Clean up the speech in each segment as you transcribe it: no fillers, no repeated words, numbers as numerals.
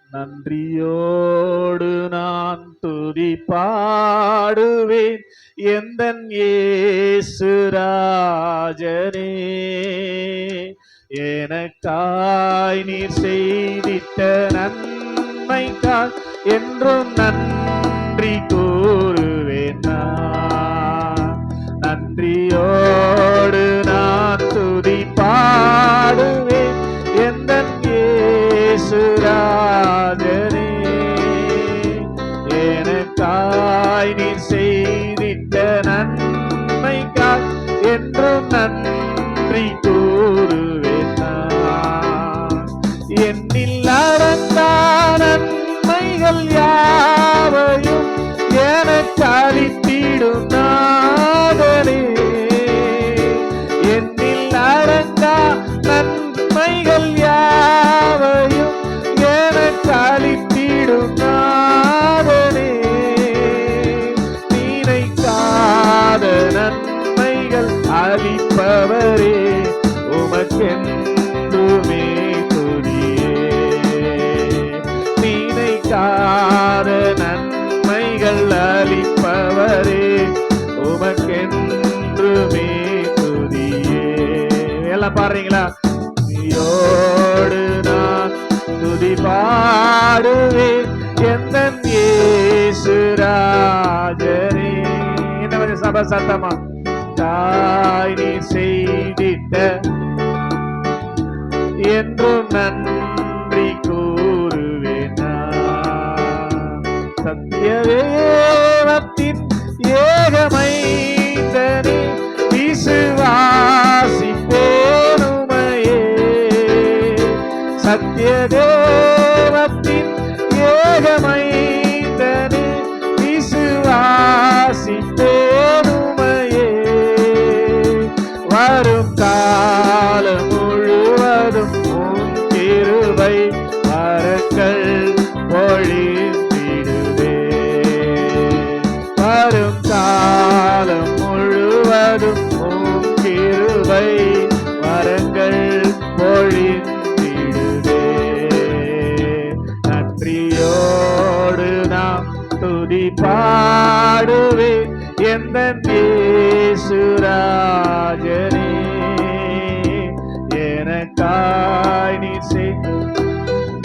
நன்றியோடு நான் துதி பாடுவேன் எந்தன் இயேசு ராஜனே. எனக்காய் நீர் செய்திட்ட நன்மைக்காய் என்றும் நன்றி கூறுவேன் நான். நன்றியோடு நான் துதி பாடுவேன் எந்தன் இயேசு ராஜனே. எனக்காய் நீர் செய்திட்ட நன்மைக்காய் என்றும் நன்றி கூறுவேன் நான். என்னில் அடங்கா நன்மைகள் யாவையும் எனக்கு அளித்திடும் நாதனே. என்னில் அடங்கா நன்மைகள் யாவையும் எனக்கு அளித்திடும் நாதனே. நினைக்காத நன்மைகள் அளிப்பவரே உமக்கென்றுமே துதியே. நினைக்காத நன்மைகள் அளிப்பவரே உமக்கென்றுமே துதியே. எல்லாம் பாடுறீங்களா? யோடு நான் துதி பாடுவேன் எந்தன் இயேசு ராஜனே. என்ன கொஞ்சம் சபை சத்தமா? தாய் நீ செய்திட்ட என்றும் நன்றி கூறுவேன் நான். சத்தியவேதத்தின் ஏகமைந்தனே விசுவாசிப்பேன் உம்மையே. சத்தியதேவத்தின் ஏகமைந்தனே விசுவாசிப்பேன் உம்மையே. வரும் காலம் முழுவதும் உம் கிருபை வரங்கள் பொழிந்திடுவே. வரும் காலம் முழுவதும் உம் கிருபை வரங்கள் பொழிந்திடுவே. நன்றியோடு நாம் துதி பாடுவேன் எந்தன் இயேசு ராஜனே. எனக்காய் நீ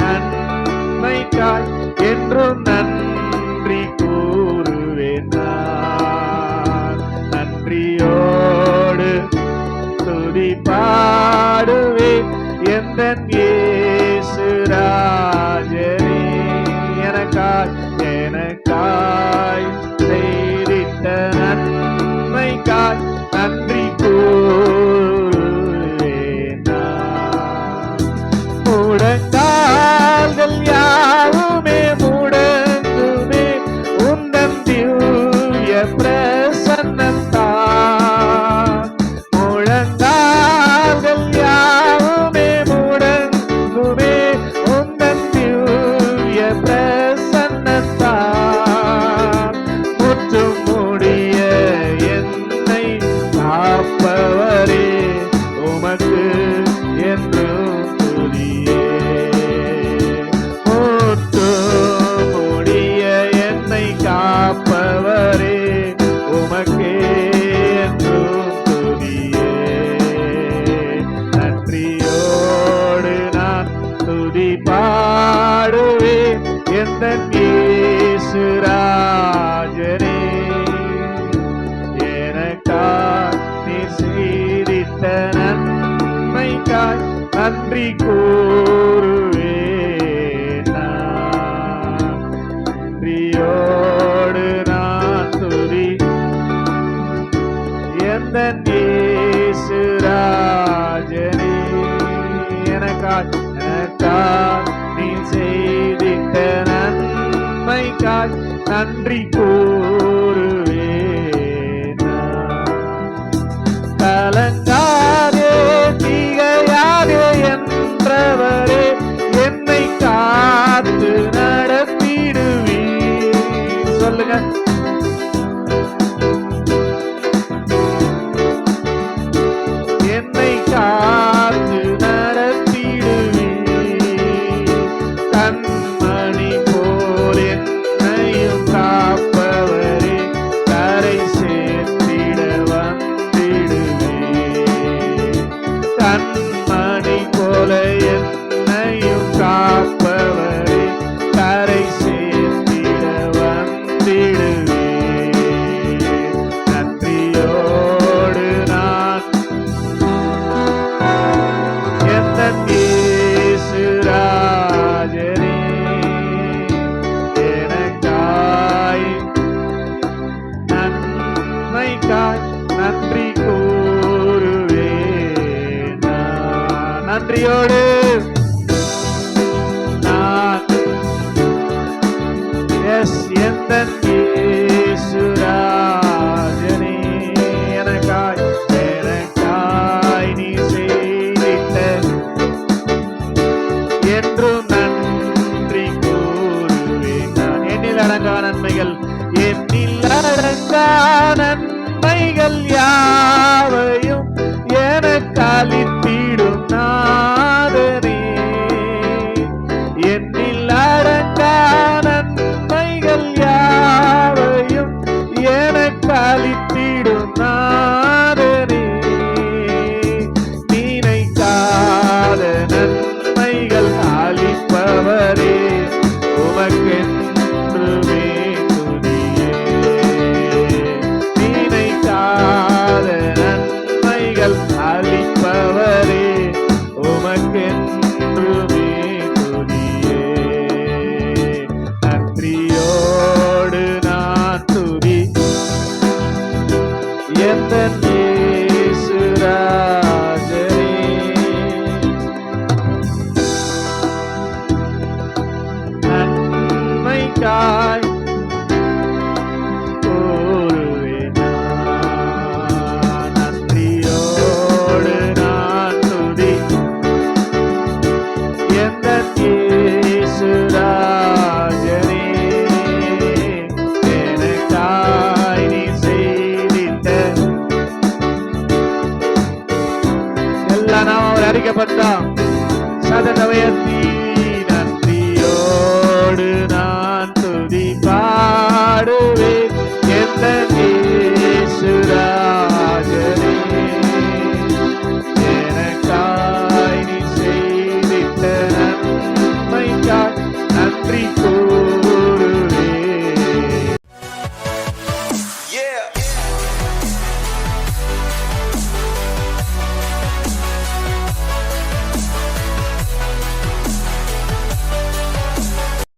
நன்மைக்காய் என்றும் நன்றி கூறுவேன் நான். நன்றியோடு துதி பாடுவேன் எந்தன் இயேசு ராஜனே. எனக்காய் செய்திட்ட நன்மைக்காய் நன்றி கூறுவேன் நான். முழங்கால்கள் யாவுமே முடங்குமே உந்தன் திவ்ய பிரசன்னத்தால். முழங்கால்கள் யாவுமே முடங்குமே உந்தன் திவ்ய பிரசன்னத்தால். முற்றும் முடிய என்னை காப்பவரே உமக்கு என்றும் துதியே. முற்றும் முடிய என்னை காப்பவரே உமக்கே என்றும் துதியே. நன்றியோடு நான் துதி பாடுவேன் எந்தன் இயேசு ராஜனே. எனக்காய் நீ செய்திட்ட நன்மைக்காய் நன்றி கூறுவேன் நான். நன்றியோடு நான் துதி எந்தன் இயேசு ராஜனே. எனக்காய் நீ செய்திட்ட நன்மைக்காய் நன்றி கூறுவேன் நான். கலங்காதே திகையாதே என்றவரே என்னை காத்து நடத்திடுவீர். சொல்லுங்க. என்னை காத்து நடத்திடுவீர். கண்ம எஸ் எந்த இயேசுராஜனே எனக்காய் நீ செய்திட்ட என்றும் நன்றி கூறுவேன் நான். எண்ணில் அடங்கா நன்மைகள் எண்ணில் அடங்கா நன்மைகள் யாவையும் எனக்கு அளித்திடும் நாதனே. எண்ணில் அடங்கா நன்மைகள் யாவையும் எனக்கு அளித்திடும் நாதனே. நினைக்காத நன்மைகள் அளிப்பவரே உமக்கென்றுமே துதியே. நினைக்காத நன்மைகள் அளிப்பவரே உமக்கென்றுமே துதியே. நன்றியோடு நான் துதி எந்த இயேசுராஜனே. நன்மைக்காய்